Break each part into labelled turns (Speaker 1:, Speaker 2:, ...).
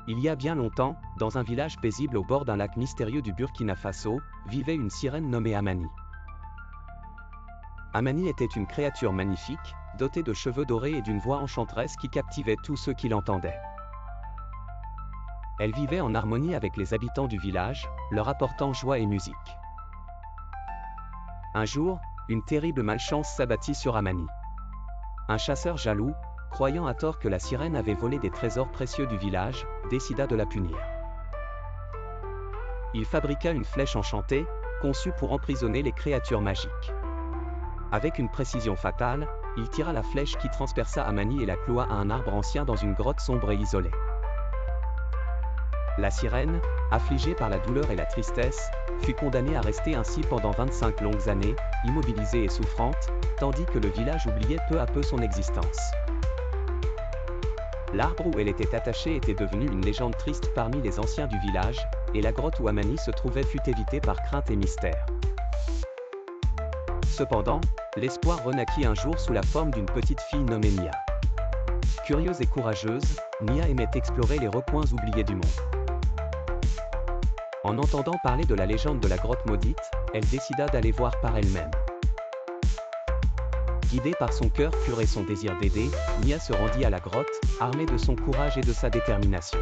Speaker 1: Il y a bien longtemps, dans un village paisible au bord d'un lac mystérieux du Burkina Faso, vivait une sirène nommée Amani. Amani était une créature magnifique, dotée de cheveux dorés et d'une voix enchanteresse qui captivait tous ceux qui l'entendaient. Elle vivait en harmonie avec les habitants du village, leur apportant joie et musique. Un jour, une terrible malchance s'abattit sur Amani. Un chasseur jaloux, croyant à tort que la sirène avait volé des trésors précieux du village, décida de la punir. Il fabriqua une flèche enchantée, conçue pour emprisonner les créatures magiques. Avec une précision fatale, il tira la flèche qui transperça Amani et la cloua à un arbre ancien dans une grotte sombre et isolée. La sirène, affligée par la douleur et la tristesse, fut condamnée à rester ainsi pendant 25 longues années, immobilisée et souffrante, tandis que le village oubliait peu à peu son existence. L'arbre où elle était attachée était devenu une légende triste parmi les anciens du village, et la grotte où Amani se trouvait fut évitée par crainte et mystère. Cependant, l'espoir renaquit un jour sous la forme d'une petite fille nommée Nia. Curieuse et courageuse, Nia aimait explorer les recoins oubliés du monde. En entendant parler de la légende de la grotte maudite, elle décida d'aller voir par elle-même. Guidée par son cœur pur et son désir d'aider, Nia se rendit à la grotte, armée de son courage et de sa détermination.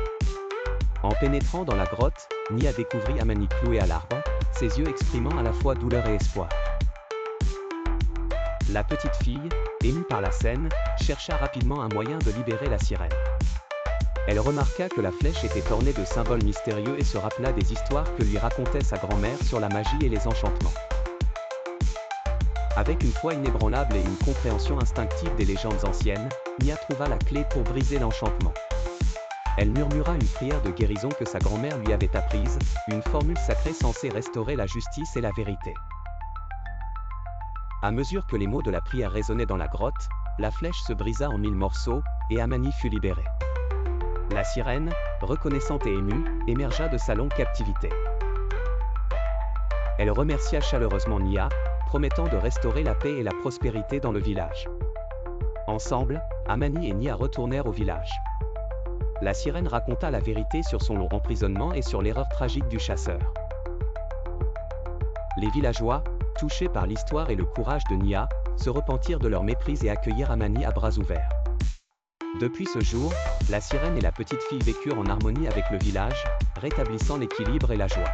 Speaker 1: En pénétrant dans la grotte, Nia découvrit Amani clouée à l'arbre, ses yeux exprimant à la fois douleur et espoir. La petite fille, émue par la scène, chercha rapidement un moyen de libérer la sirène. Elle remarqua que la flèche était ornée de symboles mystérieux et se rappela des histoires que lui racontait sa grand-mère sur la magie et les enchantements. Avec une foi inébranlable et une compréhension instinctive des légendes anciennes, Nia trouva la clé pour briser l'enchantement. Elle murmura une prière de guérison que sa grand-mère lui avait apprise, une formule sacrée censée restaurer la justice et la vérité. À mesure que les mots de la prière résonnaient dans la grotte, la flèche se brisa en 1000 morceaux, et Amani fut libérée. La sirène, reconnaissante et émue, émergea de sa longue captivité. Elle remercia chaleureusement Nia, promettant de restaurer la paix et la prospérité dans le village. Ensemble, Amani et Nia retournèrent au village. La sirène raconta la vérité sur son long emprisonnement et sur l'erreur tragique du chasseur. Les villageois, touchés par l'histoire et le courage de Nia, se repentirent de leur méprise et accueillirent Amani à bras ouverts. Depuis ce jour, la sirène et la petite fille vécurent en harmonie avec le village, rétablissant l'équilibre et la joie.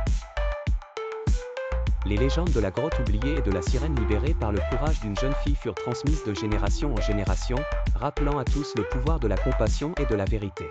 Speaker 1: Les légendes de la grotte oubliée et de la sirène libérée par le courage d'une jeune fille furent transmises de génération en génération, rappelant à tous le pouvoir de la compassion et de la vérité.